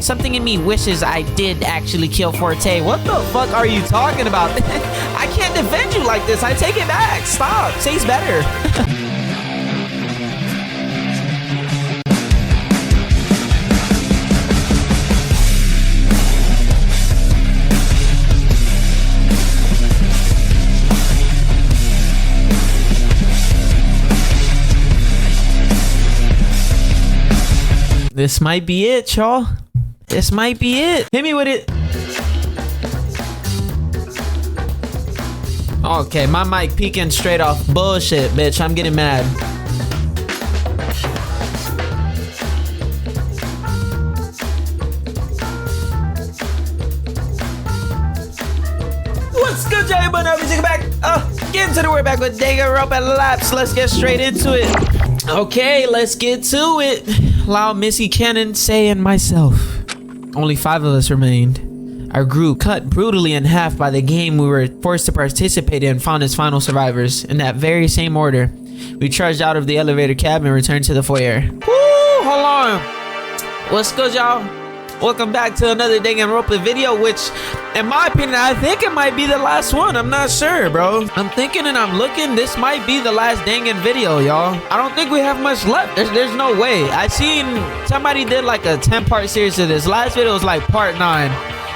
Something in me wishes I did actually kill Forte. What the fuck are you talking about? I can't defend you like this. I take it back. Stop. Say's better. This might be it, y'all. This might be it. Hit me with it. Okay, my mic peeking straight off. Bullshit, bitch. I'm getting mad. What's good, Jay? But now we take it back. Get into the word back with Danganronpa Lapse. Let's get straight into it. Okay, let's get to it. Allow Missy Cannon, Say, and myself. Only 5 of us remained. Our group, cut brutally in half by the game we were forced to participate in, found its final survivors. In that very same order, we charged out of the elevator cab and returned to the foyer. Woo! Hold on. What's good, y'all? Welcome back to another Danganronpa video, which, in my opinion, I think it might be the last one. I'm not sure, bro. I'm thinking and I'm looking. This might be the last Dangan video, y'all. I don't think we have much left. There's no way. I seen somebody did like a 10-part series of this. Last video was like part 9.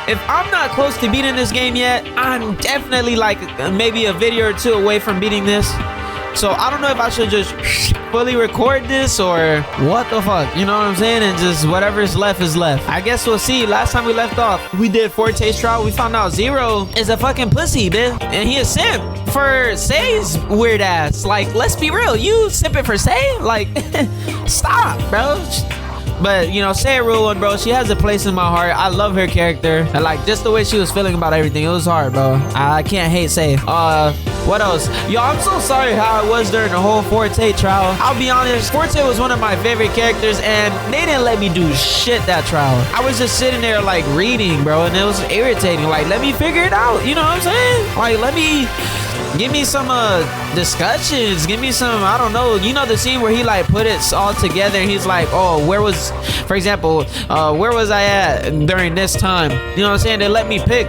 If I'm not close to beating this game yet, I'm definitely like maybe a video or 2 away from beating this. So I don't know if I should just fully record this or what the fuck, you know what I'm saying? And just whatever's left is left. I guess we'll see. Last time we left off, we did Forte's trial. We found out Zero is a fucking pussy, bitch. And he a simp for Say's weird ass. Like, let's be real. You simping for Say? Like, stop, bro. But, you know, Say a real one, bro. She has a place in my heart. I love her character. And, like, just the way she was feeling about everything. It was hard, bro. I can't hate Say. What else? Yo, I'm so sorry how I was during the whole Forte trial. I'll be honest, Forte was one of my favorite characters, and they didn't let me do shit that trial. I was just sitting there, like, reading, bro, and it was irritating. Like, let me figure it out. You know what I'm saying? Like, let me... Give me some discussions. Give me some, I don't know. You know the scene where he like put it all together and he's like, oh, where was, for example, where was I at during this time? You know what I'm saying? They let me pick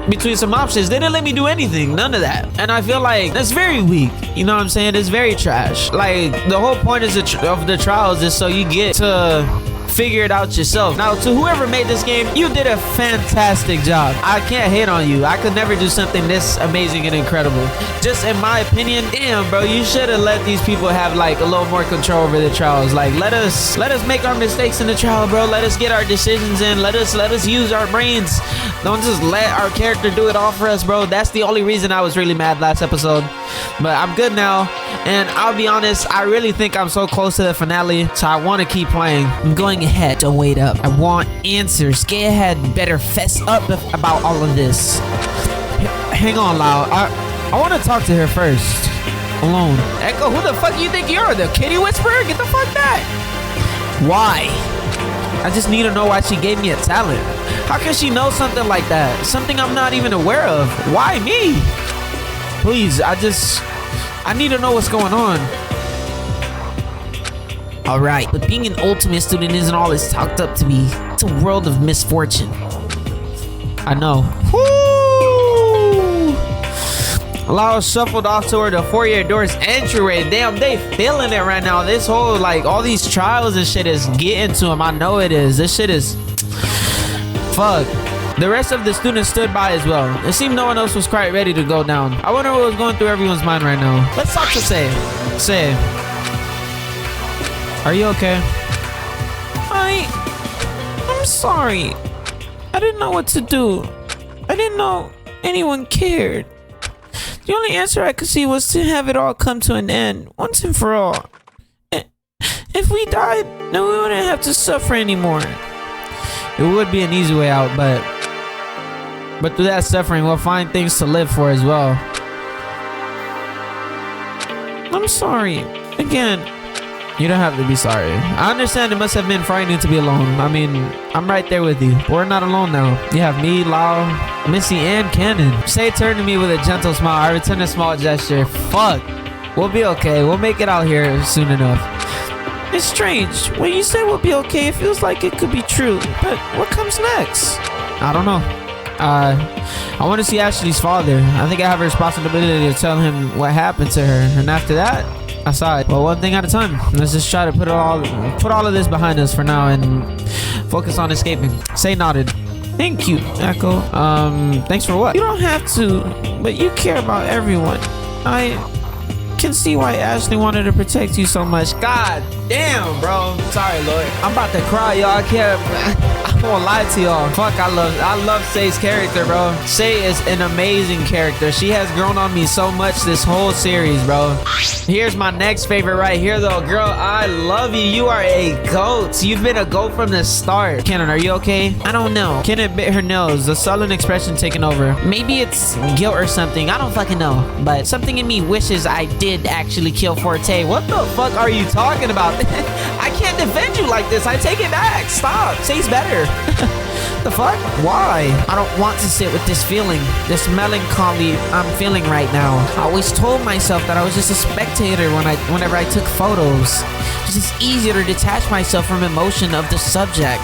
between some options. They didn't let me do anything. None of that. And I feel like that's very weak. You know what I'm saying? It's very trash. Like the whole point is of the trials is so you get to figure it out yourself. Now, to whoever made this game, you did a fantastic job. I can't hate on you. I could never do something this amazing and incredible. Just in my opinion, damn, bro, you should have let these people have like a little more control over the trials. Like, let us make our mistakes in the trial, bro. Let us get our decisions in. Let us use our brains. Don't just let our character do it all for us, bro. That's the only reason I was really mad last episode. But I'm good now, and I'll be honest, I really think I'm so close to the finale, so I want to keep playing. I'm going ahead. Don't wait up. I want answers. Get ahead. Better fess up about all of this. Hang on, Lau. I want to talk to her first. Alone. Echo, who the fuck you think you are? The kitty whisperer? Get the fuck back. Why? I just need to know why she gave me a talent. How can she know something like that? Something I'm not even aware of. Why me? Please, I need to know what's going on. Alright, but being an ultimate student isn't all it's talked up to be. It's a world of misfortune. I know. Woo! Lau shuffled off toward the foyer door's entryway. Damn, they feeling it right now. This whole, like, all these trials and shit is getting to them. I know it is. This shit is... Fuck. The rest of the students stood by as well. It seemed no one else was quite ready to go down. I wonder what was going through everyone's mind right now. Let's talk to Say. Say. Are you okay? I'm sorry. I didn't know what to do. I didn't know anyone cared. The only answer I could see was to have it all come to an end, once and for all. If we died, then we wouldn't have to suffer anymore. It would be an easy way out, but through that suffering, we'll find things to live for as well. I'm sorry. Again. You don't have to be sorry. I understand it must have been frightening to be alone. I mean, I'm right there with you. But we're not alone now. You have me, Lau, Missy, and Cannon. Say turned to me with a gentle smile. I returned a small gesture. Fuck. We'll be okay. We'll make it out here soon enough. It's strange. When you say we'll be okay, it feels like it could be true. But what comes next? I don't know. I want to see Ashley's father. I think I have a responsibility to tell him what happened to her. And after that, aside. Well, one thing at a time. Let's just try to put all of this behind us for now and focus on escaping. Say nodded. Thank you, Echo. Thanks for what? You don't have to, but you care about everyone. I can see why Ashley wanted to protect you so much. God damn, bro. Sorry, Lord. I'm about to cry, y'all. I can't. I won't lie to y'all. Fuck, I love Say's character, bro. Say is an amazing character. She has grown on me so much this whole series, bro. Here's my next favorite right here, though. Girl, I love you. You are a goat. You've been a goat from the start. Cannon, are you okay? I don't know. Cannon bit her nose, the sullen expression taking over. Maybe it's guilt or something. I don't fucking know. But something in me wishes I did actually kill Forte. What the fuck are you talking about? I can't defend you like this. I take it back. Stop. Say's better. The fuck? Why? I don't want to sit with this feeling, this melancholy I'm feeling right now. I always told myself that I was just a spectator whenever I took photos. It's just easier to detach myself from emotion of the subject.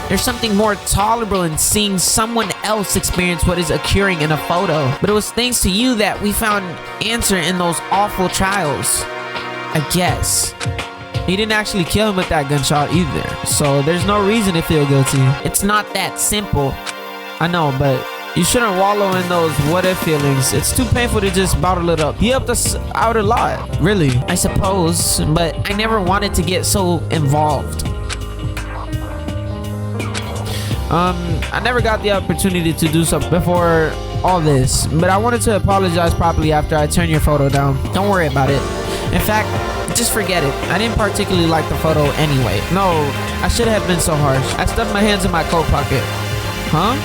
There's something more tolerable in seeing someone else experience what is occurring in a photo. But it was thanks to you that we found answer in those awful trials. I guess. He didn't actually kill him with that gunshot either, so there's no reason to feel guilty. It's not that simple. I know, but you shouldn't wallow in those what-if feelings. It's too painful to just bottle it up. He helped us out a lot, really. I suppose, but I never wanted to get so involved. I never got the opportunity to do so before all this, but I wanted to apologize properly after I turned your photo down. Don't worry about it. In fact, just forget it. I didn't particularly like the photo anyway. No, I should have been so harsh. I stuffed my hands in my coat pocket. Huh?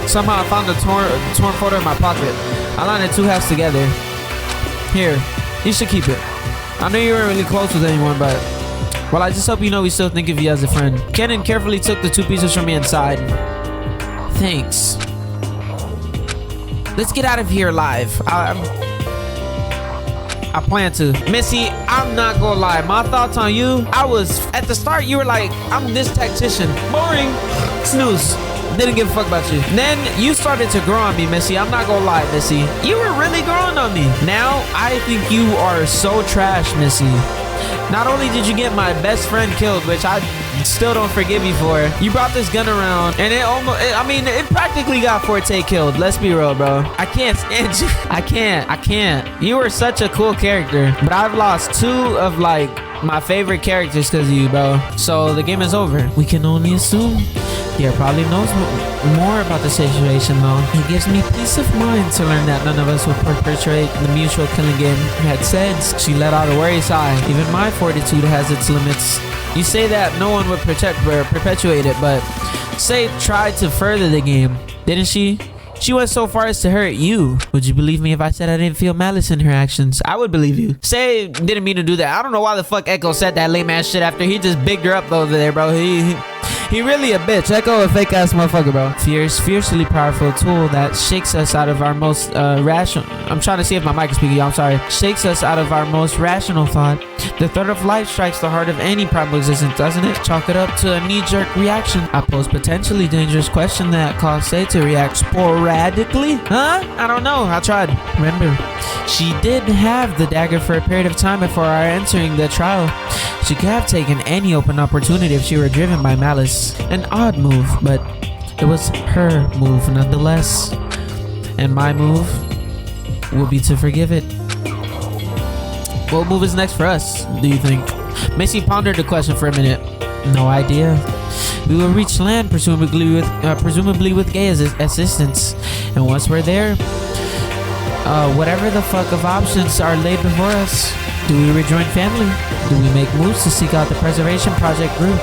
Somehow I found the torn photo in my pocket. I lined the two halves together. Here, you should keep it. I know you weren't really close with anyone, but well, I just hope you know we still think of you as a friend. Kenan carefully took the 2 pieces from me and sighed. Thanks. Let's get out of here alive. I plan to. Missy, I'm not gonna lie. My thoughts on you, at the start, you were like, I'm this tactician. Boring. Snooze. Didn't give a fuck about you. Then you started to grow on me, Missy. I'm not gonna lie, Missy. You were really growing on me. Now, I think you are so trash, Missy. Not only did you get my best friend killed, which I still don't forgive you for, you brought this gun around and it practically got Forte killed. Let's be real, bro. I can't stand you. I can't. You were such a cool character, but I've lost 2 of like my favorite characters because of you, bro. So the game is over. We can only assume Pierre probably knows more about the situation, though. It gives me peace of mind to learn that none of us would perpetrate the mutual killing game. Had said, she let out a worried sigh. Even my fortitude has its limits. You say that no one would perpetuate it, but Say tried to further the game, didn't she? She went so far as to hurt you. Would you believe me if I said I didn't feel malice in her actions? I would believe you. Say didn't mean to do that. I don't know why the fuck Echo said that lame ass shit after he just bigged her up over there, bro. He really a bitch. Echo a fake ass motherfucker, bro. Fiercely powerful tool that shakes us out of our most rational. I'm trying to see if my mic is speaking. I'm sorry. Shakes us out of our most rational thought. The threat of life strikes the heart of any probable existence, doesn't it? Chalk it up to a knee-jerk reaction. I pose potentially dangerous question that caused Say to react sporadically. Huh? I don't know. I tried. Remember, she did have the dagger for a period of time before our entering the trial. She could have taken any open opportunity if she were driven by malice. An odd move, but it was her move nonetheless. And my move will be to forgive it. What move is next for us, do you think? Macy pondered the question for a minute. No idea. We will reach land, presumably with Gaia's assistance. And once we're there, whatever the fuck of options are laid before us, do we rejoin family? Do we make moves to seek out the preservation project group?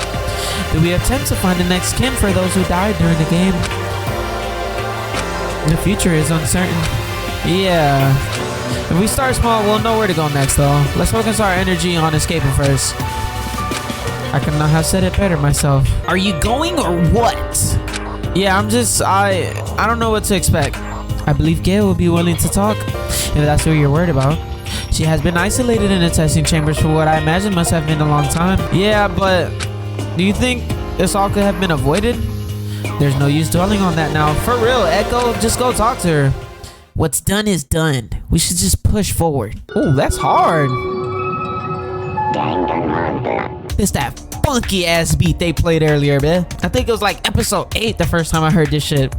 Do we attempt to find the next kin for those who died during the game? The future is uncertain. Yeah. If we start small, we'll know where to go next, though. Let's focus our energy on escaping first. I could not have said it better myself. Are you going or what? Yeah, I don't know what to expect. I believe Gail will be willing to talk, if that's what you're worried about. She has been isolated in the testing chambers for what I imagine must have been a long time. Yeah, but do you think this all could have been avoided? There's no use dwelling on that now. For real, Echo, just go talk to her. What's done is done. We should just push forward. Oh, that's hard. It's that funky ass beat they played earlier, man. I think it was like episode 8 the first time I heard this shit.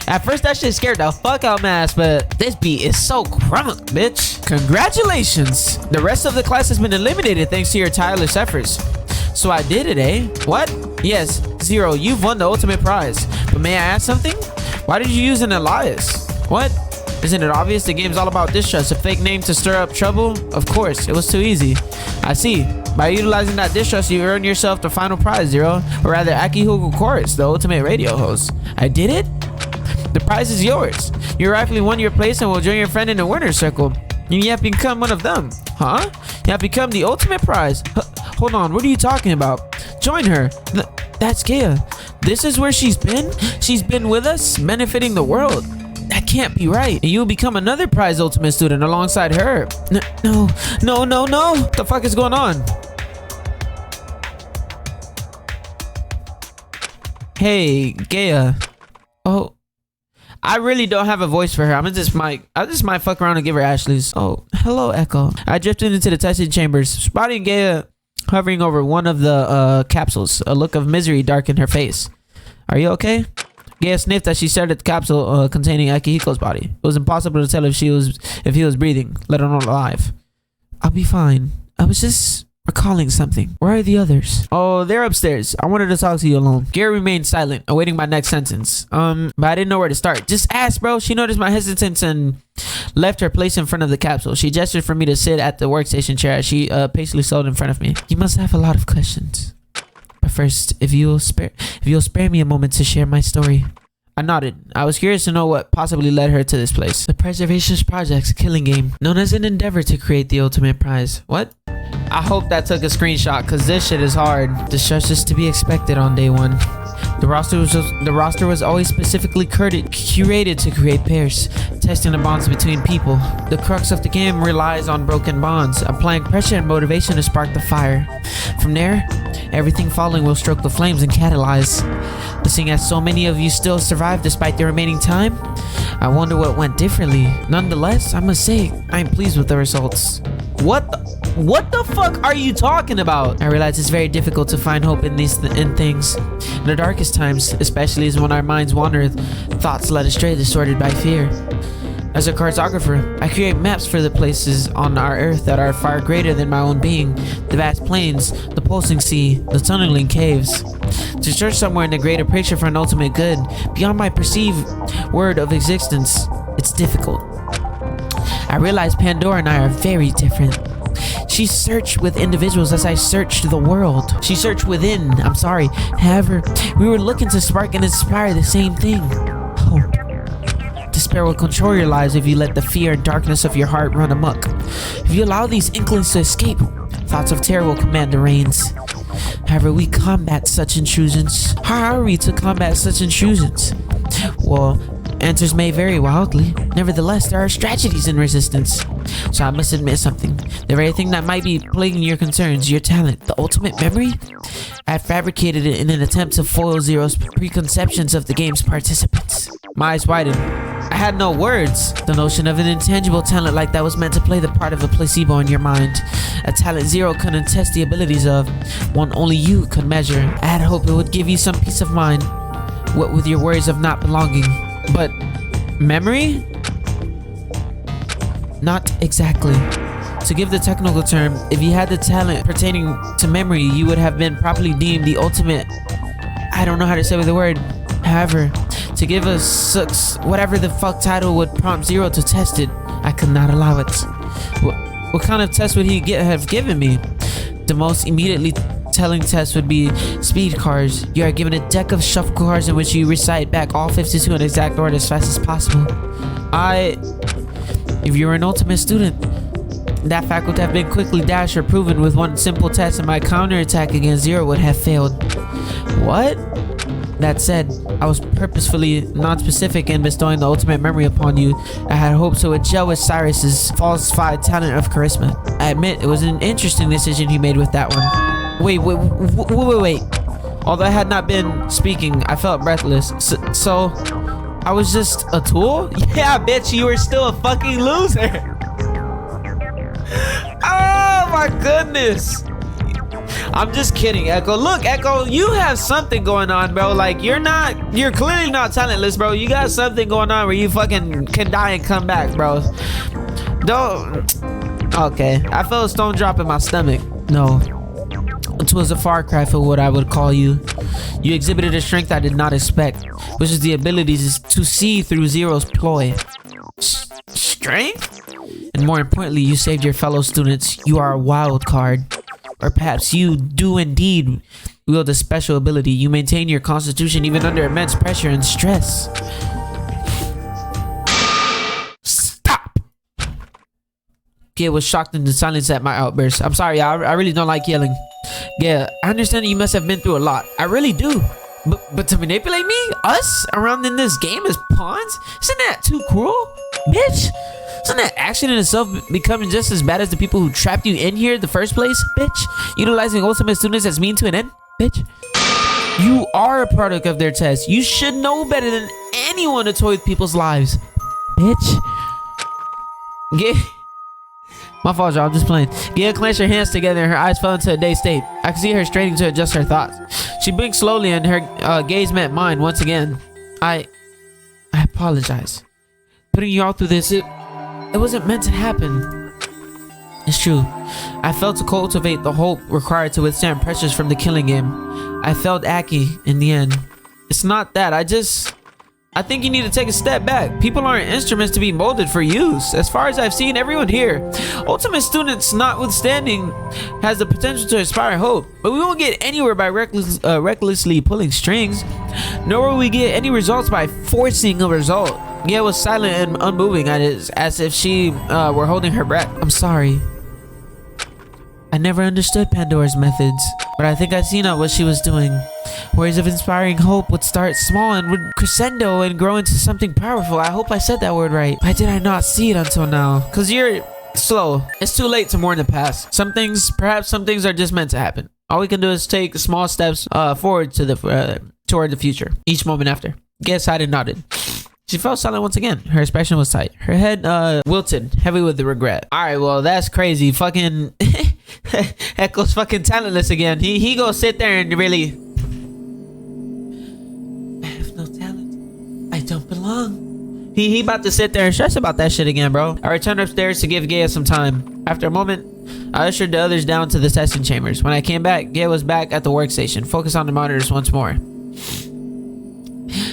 At first that shit scared the fuck out my ass, but this beat is so crunk, bitch. Congratulations. The rest of the class has been eliminated thanks to your tireless efforts. So I did it, eh? What? Yes, Zero, you've won the ultimate prize. But may I ask something? Why did you use an alias? What? Isn't it obvious the game's all about distrust? A fake name to stir up trouble? Of course, it was too easy. I see. By utilizing that distrust, you earn yourself the final prize, Zero. Or rather, Akihugo Chorus, the ultimate radio host. I did it? The prize is yours. You rightfully won your place and will join your friend in the winner's circle. You have become one of them. Huh? You have become the ultimate prize. Hold on, what are you talking about? Join her. That's Gaia. This is where she's been? She's been with us, benefiting the world. That can't be right. And you'll become another prize ultimate student alongside her. No. What the fuck is going on? Hey, Gaia. Oh, I really don't have a voice for her. I just might fuck around and give her Ashley's. Oh, hello, Echo. I drifted into the testing chambers, spotting Gaia hovering over one of the capsules. A look of misery darkened her face. Are you okay? Gaia sniffed as she stared at the capsule containing Akihiko's body. It was impossible to tell if he was breathing, let alone alive. I'll be fine. I was just recalling something. Where are the others? Oh, they're upstairs. I wanted to talk to you alone. Gaia remained silent, awaiting my next sentence. But I didn't know where to start. Just ask, bro. She noticed my hesitance and left her place in front of the capsule. She gestured for me to sit at the workstation chair as she pacefully strolled in front of me. You must have a lot of questions. But first, if you'll spare me a moment to share my story. I nodded. I was curious to know what possibly led her to this place. The Preservationist Project's killing game, known as an endeavor to create the ultimate prize. What? I hope that took a screenshot, because this shit is hard. Distrust is to be expected on day one. The roster was always specifically curated to create pairs, testing the bonds between people. The crux of the game relies on broken bonds, applying pressure and motivation to spark the fire. From there, everything following will stroke the flames and catalyze. But seeing as so many of you still survive despite the remaining time, I wonder what went differently. Nonetheless, I must say, I am pleased with the results. What the fuck are you talking about? I realize it's very difficult to find hope in these things. In the darkest times, especially as when our minds wander, thoughts led astray, distorted by fear. As a cartographer, I create maps for the places on our earth that are far greater than my own being. The vast plains, the pulsing sea, the tunneling caves. To search somewhere in the greater picture for an ultimate good, beyond my perceived word of existence, it's difficult. I realize Pandora and I are very different. She searched with individuals as I searched the world. She searched within, However, we were looking to spark and inspire the same thing. Hope. Despair will control your lives if you let the fear and darkness of your heart run amok. If you allow these inklings to escape, thoughts of terror will command the reins. However, we combat such intrusions. How are we to combat such intrusions? Well, answers may vary wildly. Nevertheless, there are strategies in resistance. So I must admit something. The very thing that might be plaguing your concerns, your talent, the ultimate memory, I fabricated it in an attempt to foil Zero's preconceptions of the game's participants. My eyes widened. I had no words. The notion of an intangible talent like that was meant to play the part of a placebo in your mind. A talent Zero couldn't test the abilities of, one only you could measure. I had hoped it would give you some peace of mind, what with your worries of not belonging. But memory? Not exactly. To give the technical term, if you had the talent pertaining to memory, you would have been properly deemed the ultimate. I don't know how to say the word. However, to give us whatever the fuck title would prompt Zero to test it, I could not allow it. What kind of test would he have given me? The most immediately telling test would be speed cards. You are given a deck of shuffle cards in which you recite back all 52 in exact order as fast as possible. If you were an ultimate student, that fact would have been quickly dashed or proven with one simple test, and my counterattack against Zero would have failed. What? That said, I was purposefully non-specific in bestowing the ultimate memory upon you. I had hoped so would gel with Cyrus's falsified talent of charisma. I admit it was an interesting decision he made with that one. Wait. Although I had not been speaking, I felt breathless. So I was just a tool? Yeah, bitch, you were still a fucking loser. Oh my goodness. I'm just kidding, Echo. Look, Echo, you have something going on, bro. Like, you're clearly not talentless, bro. You got something going on where you fucking can die and come back, bro. Don't. Okay, I felt a stone drop in my stomach. No, it was a far cry for what I would call you. You exhibited a strength I did not expect, which is the ability to see through Zero's ploy. Strength? And more importantly, you saved your fellow students. You are a wild card. Or perhaps you do indeed wield a special ability. You maintain your constitution even under immense pressure and stress. Stop! Gia was shocked into silence at my outburst. I'm sorry, I really don't like yelling. Yeah, I understand that you must have been through a lot. I really do. But to manipulate me? Us? Around in this game as pawns? Isn't that too cruel? Bitch! Isn't that action in itself becoming just as bad as the people who trapped you in here in the first place, bitch? Utilizing ultimate students as mean to an end, bitch? You are a product of their test. You should know better than anyone to toy with people's lives, bitch. My fault, y'all. I'm just playing. Gail clenched her hands together and her eyes fell into a dazed state. I could see her straining to adjust her thoughts. She blinked slowly and her gaze met mine once again. I apologize. Putting you all through this, it wasn't meant to happen. It's true. I failed to cultivate the hope required to withstand pressures from the killing game. I failed Aki in the end. It's not that. I think you need to take a step back. People aren't instruments to be molded for use. As far as I've seen, everyone here, ultimate students notwithstanding, has the potential to inspire hope. But we won't get anywhere by recklessly pulling strings. Nor will we get any results by forcing a result. Gail was silent and unmoving, as if she were holding her breath. I'm sorry. I never understood Pandora's methods, but I think I seen out what she was doing. Words of inspiring hope would start small and would crescendo and grow into something powerful. I hope I said that word right. Why did I not see it until now? Cause you're slow. It's too late to mourn the past. Perhaps some things are just meant to happen. All we can do is take small steps forward to toward the future. Each moment after. Gail sighed and nodded. She fell silent once again. Her expression was tight. Her head wilted, heavy with the regret. Alright, well, that's crazy. Fucking Echo's fucking talentless again. He go sit there and really... I have no talent. I don't belong. He about to sit there and stress about that shit again, bro. I returned upstairs to give Gaia some time. After a moment, I ushered the others down to the testing chambers. When I came back, Gaia was back at the workstation, focused on the monitors once more.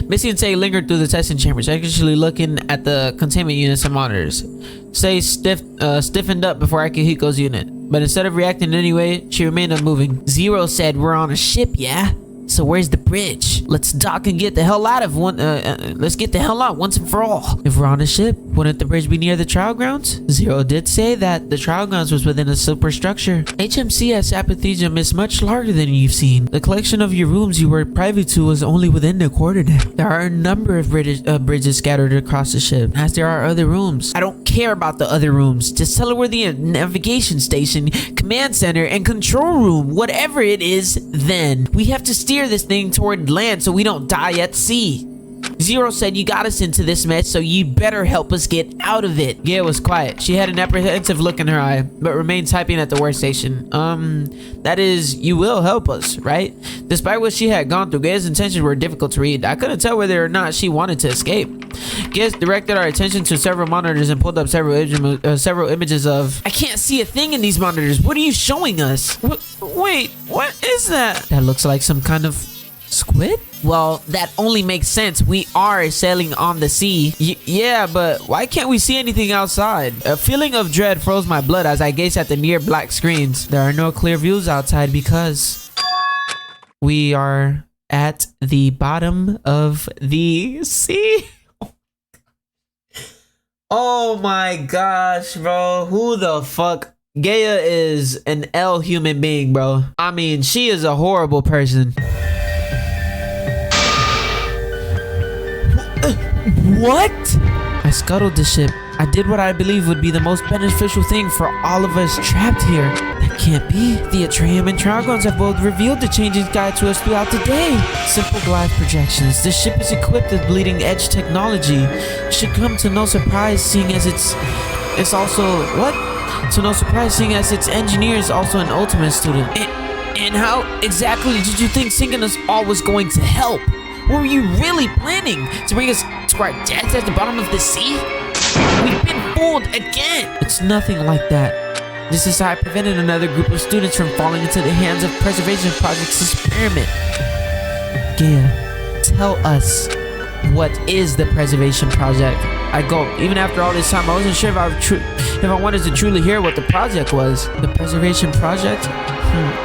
Missy and Tay lingered through the testing chambers, anxiously looking at the containment units and monitors. Tay stiffened up before Akihiko's unit, but instead of reacting in any way, she remained unmoving. Zero said, "We're on a ship, yeah? So where's the bridge? Let's dock and get the hell out of one. Let's get the hell out once and for all." If we're on a ship, wouldn't the bridge be near the trial grounds? Zero did say that the trial grounds was within a superstructure. HMCS Apathesium is much larger than you've seen. The collection of your rooms you were privy to was only within the quarterdeck. There are a number of bridges scattered across the ship, as there are other rooms. I don't care about the other rooms. Just tell her where the navigation station, command center, and control room, whatever it is, then. We have to steer this thing toward land so we don't die at sea. Zero said you got us into this mess, so you better help us get out of it. Gail was quiet. She had an apprehensive look in her eye, but remained typing at the workstation. That is, you will help us, right? Despite what she had gone through, Gail's intentions were difficult to read. I couldn't tell whether or not she wanted to escape. Gail directed our attention to several monitors and pulled up several images of... I can't see a thing in these monitors. What are you showing us? Wait, what is that? That looks like some kind of squid? Well, that only makes sense. We are sailing on the sea. Yeah, but why can't we see anything outside? A feeling of dread froze my blood as I gazed at the near black screens. There are no clear views outside because we are at the bottom of the sea. Oh my gosh, bro. Who the fuck? Gaia is an L human being, bro. I mean, she is a horrible person. What? I scuttled the ship. I did what I believe would be the most beneficial thing for all of us trapped here. That can't be. The Atrium and Trigons have both revealed the changing sky to us throughout the day. Simple glide projections. The ship is equipped with bleeding edge technology. Should come to no surprise seeing as it's also what? To no surprise seeing as its engineer is also an Ultimate student. And how exactly did you think sinking us all was going to help? What were you really planning? To bring us to our deaths at the bottom of the sea? We've been fooled again! It's nothing like that. This is how I prevented another group of students from falling into the hands of Preservation Project's experiment. Gaia, tell us, what is the Preservation Project? I gulped. Even after all this time, I wasn't sure if I wanted to truly hear what the project was. The Preservation Project?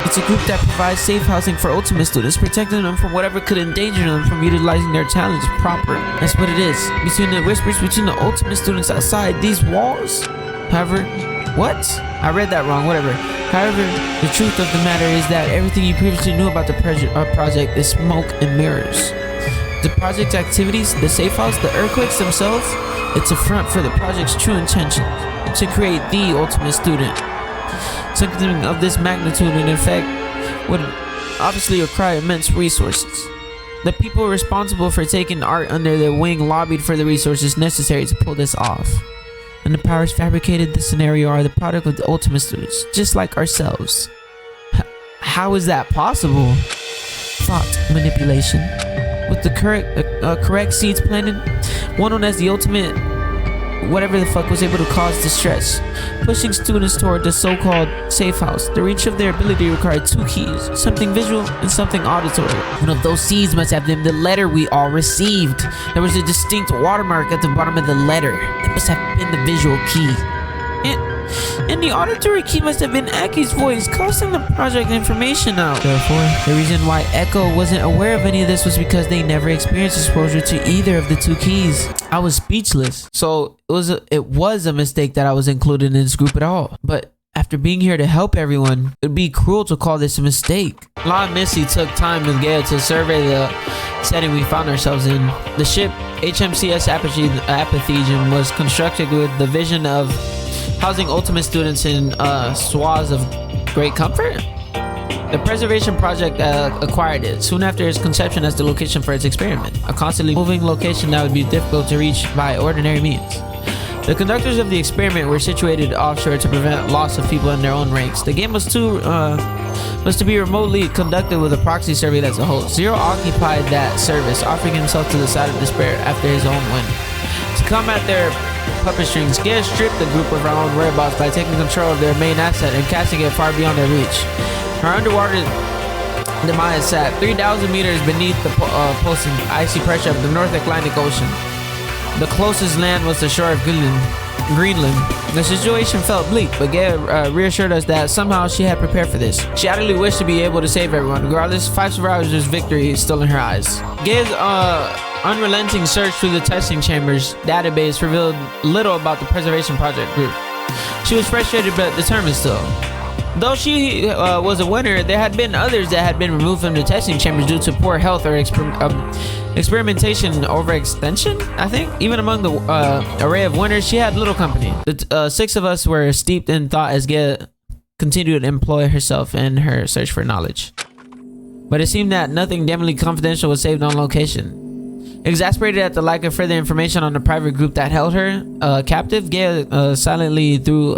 It's a group that provides safe housing for Ultimate students, protecting them from whatever could endanger them from utilizing their talents proper. That's what it is. Between the whispers between the Ultimate students outside these walls. However, what? I read that wrong, whatever. However, the truth of the matter is that everything you previously knew about the project is smoke and mirrors. The project's activities, the safe house, the earthquakes themselves, it's a front for the project's true intention, to create the Ultimate student. Something of this magnitude in effect would obviously require immense resources. The people responsible for taking art under their wing lobbied for the resources necessary to pull this off. And the powers fabricated the scenario are the product of the Ultimate students, just like ourselves. How is that possible? Thought manipulation. With the correct seeds planted, one known as the Ultimate whatever the fuck was able to cause distress, pushing students toward the so-called safe house. The reach of their ability required two keys, something visual and something auditory. One of those seeds must have been the letter we all received. There was a distinct watermark at the bottom of the letter. That must have been the visual key. And the auditory key must have been Aki's voice, causing the project information out. Therefore, the reason why Echo wasn't aware of any of this was because they never experienced exposure to either of the two keys. I was speechless. So it was a mistake that I was included in this group at all. But after being here to help everyone, it would be cruel to call this a mistake. La and Missy took time with Gail to survey the setting we found ourselves in. The ship HMCS Apathegium was constructed with the vision of housing Ultimate students in swaths of great comfort. The Preservation Project acquired it soon after its conception as the location for its experiment, a constantly moving location that would be difficult to reach by ordinary means. The conductors of the experiment were situated offshore to prevent loss of people in their own ranks. The game was to be remotely conducted with a proxy survey as a whole. Zero occupied that service, offering himself to the side of despair after his own win. To combat their puppet strings, Gaia stripped the group of our own whereabouts by taking control of their main asset and casting it far beyond their reach. Our underwater demise sat 3,000 meters beneath the pulsing icy pressure of the North Atlantic Ocean. The closest land was the shore of Greenland. The situation felt bleak, but Gaia reassured us that somehow she had prepared for this. She utterly wished to be able to save everyone. Regardless, 5 survivors' victory is still in her eyes. Gaia's unrelenting search through the testing chambers database revealed little about the Preservation Project group. She was frustrated but determined still. Though she was a winner, there had been others that had been removed from the testing chambers due to poor health or experimentation overextension, I think. Even among the array of winners, she had little company. The 6 of us were steeped in thought as Gaia continued to employ herself in her search for knowledge. But it seemed that nothing damnably confidential was saved on location. Exasperated at the lack of further information on the private group that held her captive, Gaia silently threw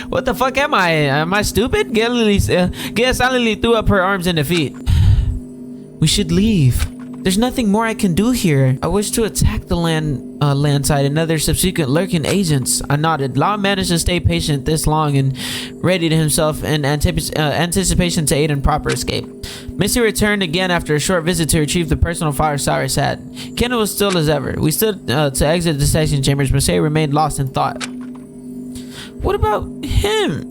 what the fuck am I? Am I stupid? Gaia silently threw up her arms in defeat. We should leave. There's nothing more I can do here. I wish to attack the land side and other subsequent lurking agents. I nodded. Lao managed to stay patient this long and readied himself in anticipation to aid in proper escape. Missy returned again after a short visit to retrieve the personal file Cyrus had. Kendall was still as ever. We stood to exit the testing chambers. Mercedes remained lost in thought. What about him?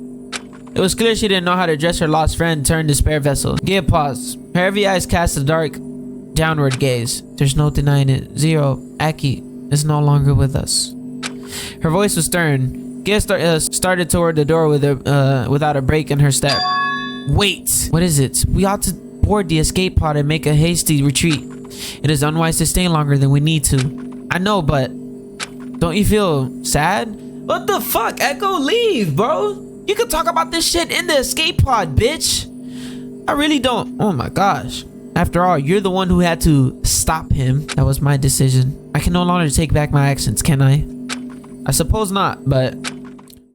It was clear she didn't know how to address her lost friend turned despair vessel. Gaia paused. Her heavy eyes cast a dark, downward gaze. There's no denying it. Zero, Aki, is no longer with us. Her voice was stern. Gaia started toward the door without a break in her step. Wait! What is it? We ought to board the escape pod and make a hasty retreat. It is unwise to stay longer than we need to. I know, but don't you feel sad? What the fuck, Echo? Leave, bro. You can talk about this shit in the escape pod, bitch. I really don't. Oh my gosh. After all, you're the one who had to stop him. That was my decision. I can no longer take back my actions, can I? I suppose not, but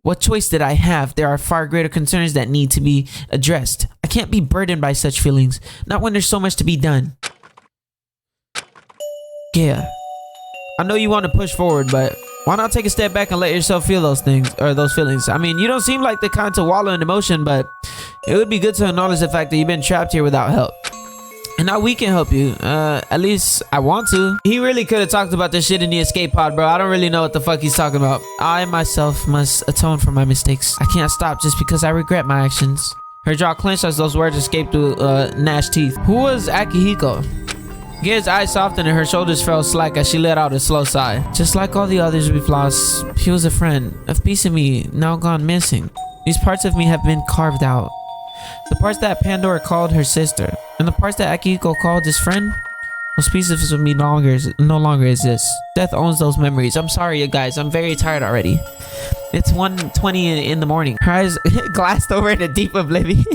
what choice did I have? There are far greater concerns that need to be addressed. I can't be burdened by such feelings, not when there's so much to be done. Yeah, I know you want to push forward, but why not take a step back and let yourself feel those things, or those feelings? I mean, you don't seem like the kind to wallow in emotion, but it would be good to acknowledge the fact that you've been trapped here without help. And now we can help you. At least I want to. He really could have talked about this shit in the escape pod, bro. I don't really know what the fuck he's talking about. I myself must atone for my mistakes. I can't stop just because I regret my actions. Her jaw clenched as those words escaped through gnashed teeth. Who was Akihiko? Gear's eyes softened and her shoulders fell slack as she let out a slow sigh. Just like all the others we've lost, he was a friend, a piece of me now gone missing. These parts of me have been carved out. The parts that Pandora called her sister, and the parts that Akihiko called his friend, those pieces of me no longer exist. Death owns those memories. I'm sorry, you guys. I'm very tired already. It's 1:20 in the morning. Her eyes glassed over in a deep oblivion.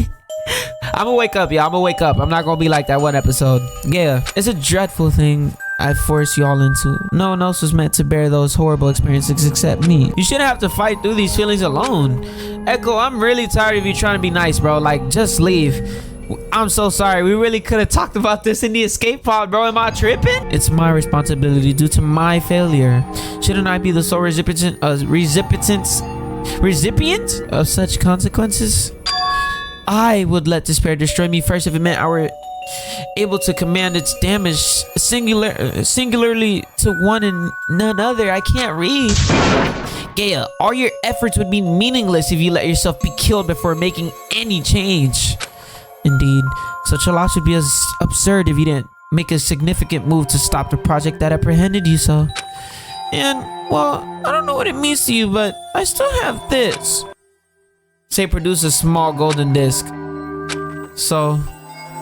I'm gonna wake up, y'all. I'm gonna wake up. I'm not gonna be like that one episode. Yeah, it's a dreadful thing I forced you all into. No one else was meant to bear those horrible experiences except me. You shouldn't have to fight through these feelings alone. Echo, I'm really tired of you trying to be nice, bro. Like, just leave. I'm so sorry. We really could have talked about this in the escape pod, bro. Am I tripping? It's my responsibility due to my failure. Shouldn't I be the sole recipient of such consequences? I would let despair destroy me first if it meant I were able to command its damage singularly to one and none other. I can't read. Gaia, all your efforts would be meaningless if you let yourself be killed before making any change. Indeed, such a loss would be as absurd if you didn't make a significant move to stop the project that apprehended you so. And, well, I don't know what it means to you, but I still have this. Say produce a small golden disc. So,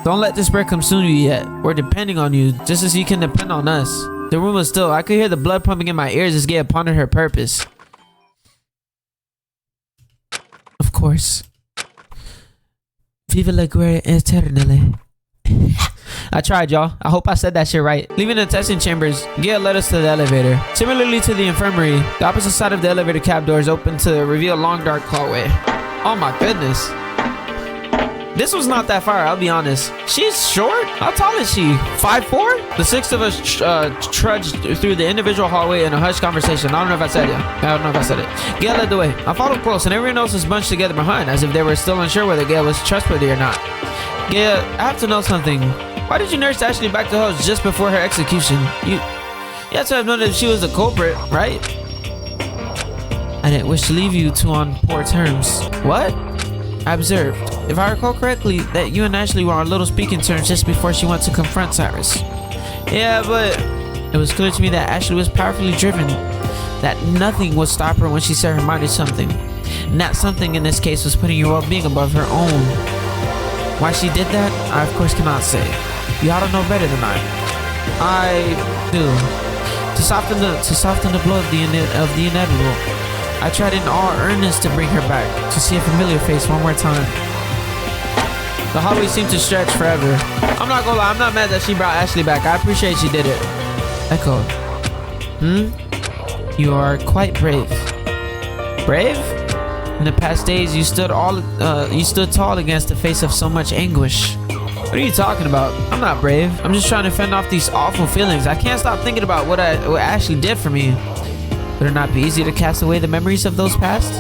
don't let despair consume you yet. We're depending on you, just as you can depend on us. The room was still. I could hear the blood pumping in my ears as Gaia pondered her purpose. Of course. Viva la guerra eternale. I tried, y'all. I hope I said that shit right. Leaving the testing chambers, Gail led us to the elevator. Similarly to the infirmary, the opposite side of the elevator cab doors opened to reveal a long dark hallway. Oh my goodness. This was not that far, I'll be honest. She's short? How tall is she? 5'4"? The six of us trudged through the individual hallway in a hushed conversation. I don't know if I said it. Gail led the way. I followed close and everyone else was bunched together behind as if they were still unsure whether Gail was trustworthy or not. Gail, I have to know something. Why did you nurse Ashley back to health just before her execution? You had to have known that she was the culprit, right? I didn't wish to leave you two on poor terms. What? I observed, if I recall correctly, that you and Ashley were on little speaking terms just before she went to confront Cyrus. Yeah, but it was clear to me that Ashley was powerfully driven, that nothing would stop her when she set her mind to something. And that something in this case was putting your well-being above her own. Why she did that, I of course cannot say. You ought to know better than I do. To soften the blow of the inevitable, I tried in all earnest to bring her back, to see a familiar face one more time. The hallway seemed to stretch forever. I'm not gonna lie, I'm not mad that she brought Ashley back. I appreciate she did it. Echo. You are quite brave. Brave? In the past days, you stood tall against the face of so much anguish. What are you talking about? I'm not brave. I'm just trying to fend off these awful feelings. I can't stop thinking about what Ashley did for me. Would it not be easy to cast away the memories of those past?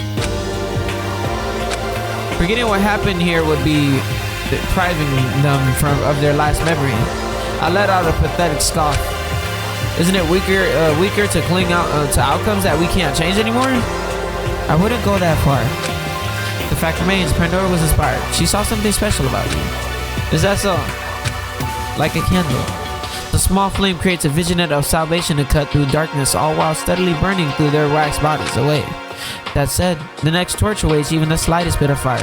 Forgetting what happened here would be depriving them of their last memory. I let out a pathetic scoff. Isn't it weaker to cling out to outcomes that we can't change anymore? I wouldn't go that far. The fact remains, Pandora was inspired. She saw something special about you. Is that so? Like a candle. The small flame creates a visionette of salvation to cut through darkness, all while steadily burning through their waxed bodies away. That said, the next torch awaits even the slightest bit of fire.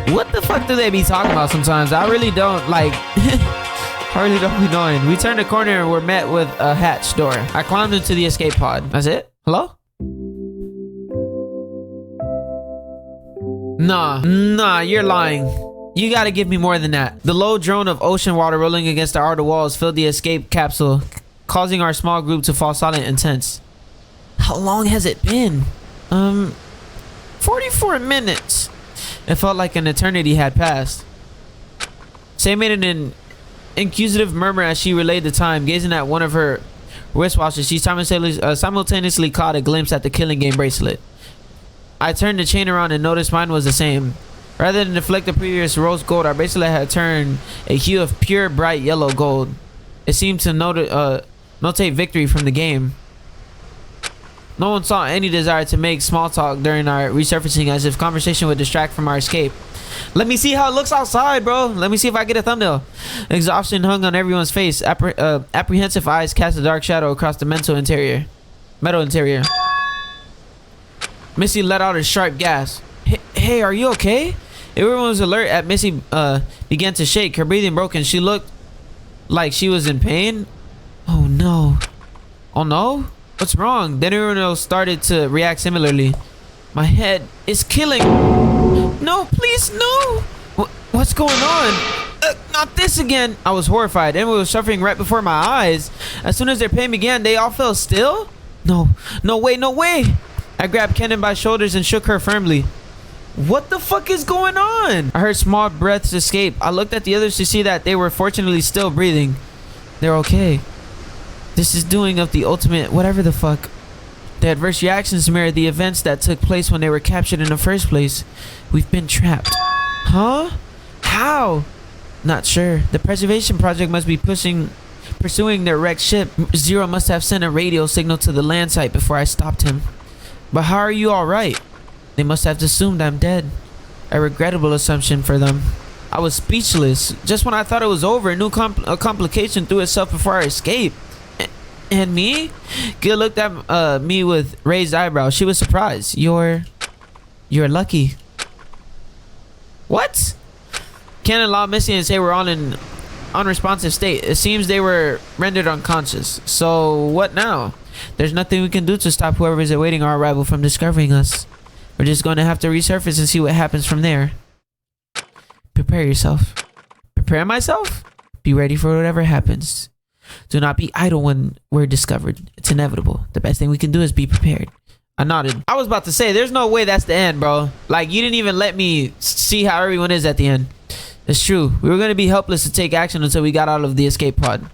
What the fuck do they be talking about sometimes? I really don't like. I really don't be knowing. We turned a corner and were met with a hatch door. I climbed into the escape pod. That's it? Hello? Nah, you're lying. You gotta give me more than that. The low drone of ocean water rolling against the outer walls filled the escape capsule, causing our small group to fall silent and tense. How long has it been? 44 minutes. It felt like an eternity had passed. Say made an inquisitive murmur as she relayed the time, gazing at one of her wristwatches. She simultaneously caught a glimpse at the killing game bracelet. I turned the chain around and noticed mine was the same. Rather than deflect the previous rose gold, our bracelet had turned a hue of pure bright yellow gold. It seemed to notate victory from the game. No one saw any desire to make small talk during our resurfacing, as if conversation would distract from our escape. Let me see how it looks outside, bro. Let me see if I get a thumbnail. Exhaustion hung on everyone's face. Apprehensive eyes cast a dark shadow across the metal interior. Missy let out a sharp gasp. Hey, are you okay? Everyone was alert as Missy began to shake. Her breathing broken. She looked like she was in pain. Oh no. Oh no? What's wrong? Then everyone else started to react similarly. My head is killing. No, please, no. What's going on? Not this again. I was horrified. Everyone was suffering right before my eyes. As soon as their pain began, they all fell still. No way. I grabbed Kenan by shoulders and shook her firmly. What the fuck is going on? I heard small breaths escape. I looked at the others to see that they were fortunately still breathing. They're okay. This is doing of the ultimate whatever the fuck. The adverse reactions mirrored the events that took place when they were captured in the first place. We've been trapped. Huh? How? Not sure. The preservation project must be pursuing their wrecked ship. Zero must have sent a radio signal to the land site before I stopped him. But how are you alright? They must have assumed I'm dead. A regrettable assumption for them. I was speechless. Just when I thought it was over, a new complication threw itself before our escape. And me? Gil looked at me with raised eyebrows. She was surprised. You're lucky. What? Kenan, Law, Missy, and Say were all in unresponsive state. It seems they were rendered unconscious. So what now? There's nothing we can do to stop whoever is awaiting our arrival from discovering us. We're just going to have to resurface and see what happens from there. Prepare yourself. Prepare myself? Be ready for whatever happens. Do not be idle when we're discovered. It's inevitable. The best thing we can do is be prepared. I nodded. I was about to say, there's no way that's the end, bro. Like, you didn't even let me see how everyone is at the end. It's true. We were going to be helpless to take action until we got out of the escape pod.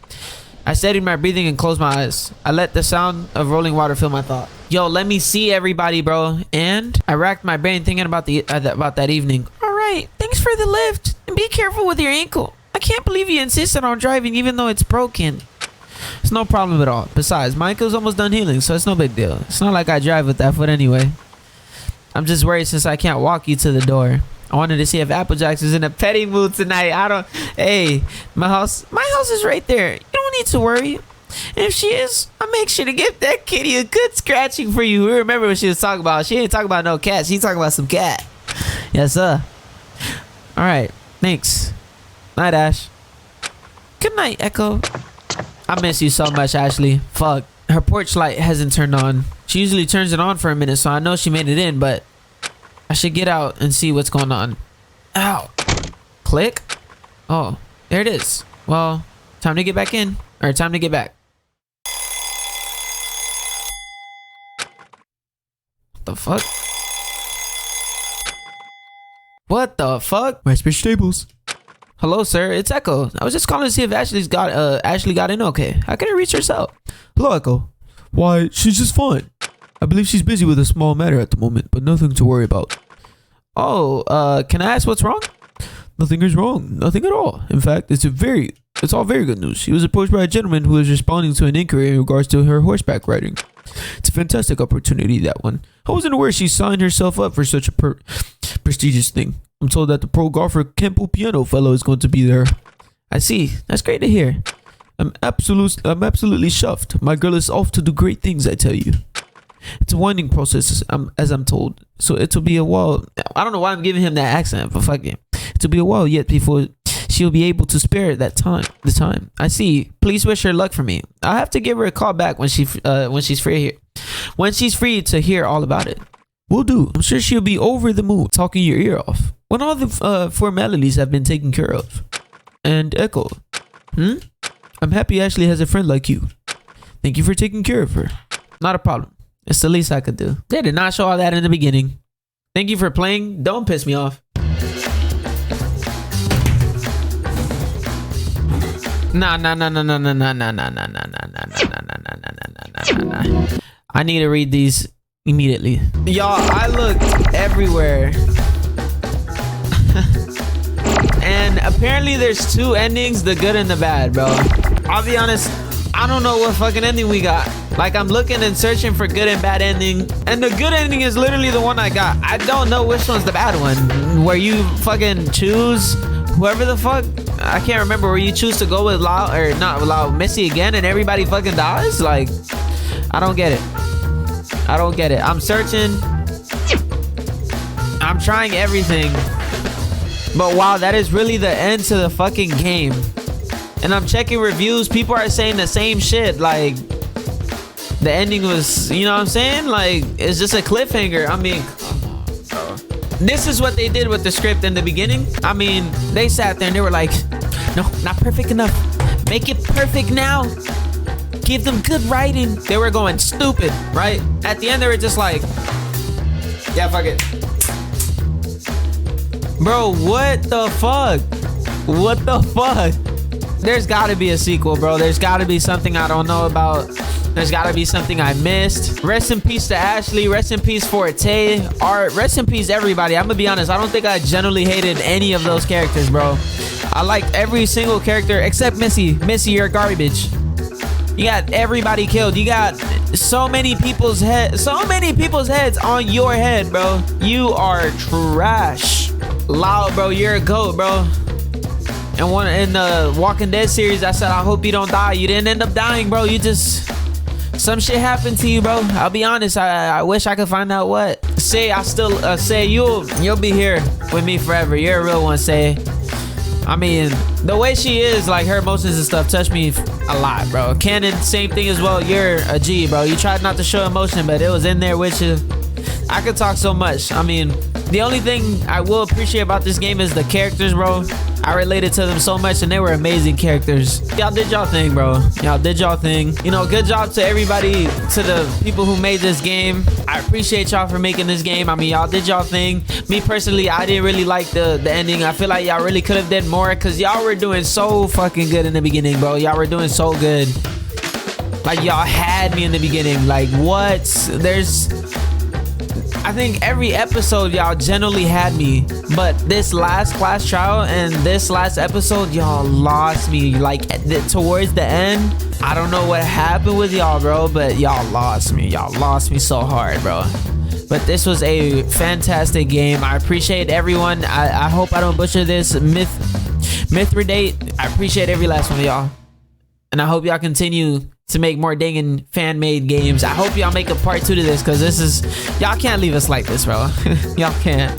I steadied my breathing and closed my eyes. I let the sound of rolling water fill my thought. Yo, let me see everybody, bro. And I racked my brain thinking about that evening. All right, thanks for the lift. And be careful with your ankle. I can't believe you insisted on driving even though it's broken. It's no problem at all. Besides, my ankle's almost done healing, so it's no big deal. It's not like I drive with that foot anyway. I'm just worried since I can't walk you to the door. I wanted to see if Applejack's is in a petting mood tonight. Hey, my house is right there. You don't need to worry. And if she is, I'll make sure to give that kitty a good scratching for you. We remember what she was talking about. She ain't talking about no cat. She's talking about some cat. Yes, sir. All right. Thanks. Night, Ash. Good night, Echo. I miss you so much, Ashley. Fuck. Her porch light hasn't turned on. She usually turns it on for a minute, so I know she made it in, but I should get out and see what's going on. Ow. Click. Oh, there it is. Well, time to get back in. Or time to get back. What the fuck? What the fuck? Westbridge Stables. Hello, sir. It's Echo. I was just calling to see if Ashley got in okay. How can I reach her cell? Hello, Echo. Why, she's just fine. I believe she's busy with a small matter at the moment, but nothing to worry about. Oh, can I ask what's wrong? Nothing is wrong. Nothing at all. In fact, it's all very good news. She was approached by a gentleman who is responding to an inquiry in regards to her horseback riding. It's a fantastic opportunity, that one. I wasn't aware she signed herself up for such a prestigious thing. I'm told that the pro golfer Kempo Piano fellow is going to be there. I see. That's great to hear. I'm absolutely chuffed. My girl is off to do great things, I tell you. It's a winding process, as I'm told. So it'll be a while. I don't know why I'm giving him that accent, but fuck it. It'll be a while yet before she'll be able to spare the time. I see. Please wish her luck for me. I'll have to give her a call back when she's free here. When she's free to hear all about it. Will do. I'm sure she'll be over the moon talking your ear off. When all the formalities have been taken care of. And Echo. I'm happy Ashley has a friend like you. Thank you for taking care of her. Not a problem. It's the least I could do. They did not show all that in the beginning. Thank you for playing. Don't piss me off. Nah. I need to read these immediately. Y'all, I looked everywhere. And apparently there's two endings, the good and the bad, bro. I'll be honest, I don't know what fucking ending we got. Like, I'm looking and searching for good and bad ending, and the good ending is literally the one I got. I don't know which one's the bad one. Where you fucking choose whoever the fuck, I can't remember, where you choose to go with Lau, or not Lau, Missy again, and everybody fucking dies. Like, I don't get it. I don't get it. I'm searching. I'm trying everything. But wow, that is really the end to the fucking game. And I'm checking reviews. People are saying the same shit. Like, the ending was, you know what I'm saying? Like, it's just a cliffhanger. I mean, come on, bro. This is what they did with the script in the beginning. I mean, they sat there and they were like, no, not perfect enough. Make it perfect now. Give them good writing. They were going stupid, right? At the end, they were just like, yeah, fuck it. Bro, what the fuck? What the fuck? There's gotta be a sequel, bro. There's gotta be something I don't know about. There's gotta be something I missed. Rest in peace to Ashley. Rest in peace Forte. Art. Rest in peace everybody. I'm gonna be honest. I don't think I generally hated any of those characters, bro. I liked every single character except Missy. Missy, you're garbage. You got everybody killed. You got so many people's heads on your head, bro. You are trash. Loud, bro. You're a goat, bro. And one in the Walking Dead series, I said, I hope you don't die. You didn't end up dying, bro. You just, some shit happened to you, bro. I'll be honest. I wish I could find out what. Say, I still say you'll be here with me forever. You're a real one, Say. I mean, the way she is, like her emotions and stuff, touch me a lot, bro. Cannon, same thing as well. You're a G, bro. You tried not to show emotion, but it was in there with you. I could talk so much. I mean, the only thing I will appreciate about this game is the characters, bro. I related to them so much, and they were amazing characters. Y'all did y'all thing, bro. Y'all did y'all thing. You know, good job to everybody, to the people who made this game. I appreciate y'all for making this game. I mean, y'all did y'all thing. Me personally, I didn't really like the ending. I feel like y'all really could have did more, because y'all were doing so fucking good in the beginning, bro. Y'all were doing so good. Like, y'all had me in the beginning. Like, what? I think every episode y'all generally had me, but this last class trial and this last episode, y'all lost me. Like, towards the end, I don't know what happened with y'all, bro, but y'all lost me. Y'all lost me so hard, bro. But this was a fantastic game. I appreciate everyone. I hope I don't butcher this. Mithridate, I appreciate every last one of y'all. And I hope y'all continue to make more Dangan fan-made games. I hope y'all make a part 2 to this, because this is, y'all can't leave us like this, bro. Y'all can't.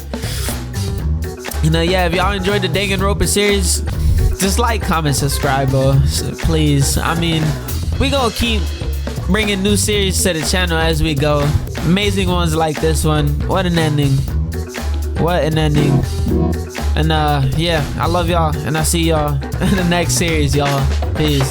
You know, yeah, if y'all enjoyed the Danganronpa series, just like, comment, subscribe, bro. So, please. I mean, we gonna keep bringing new series to the channel as we go. Amazing ones like this one. What an ending. What an ending. And yeah, I love y'all, and I'll see y'all in the next series, y'all. Peace.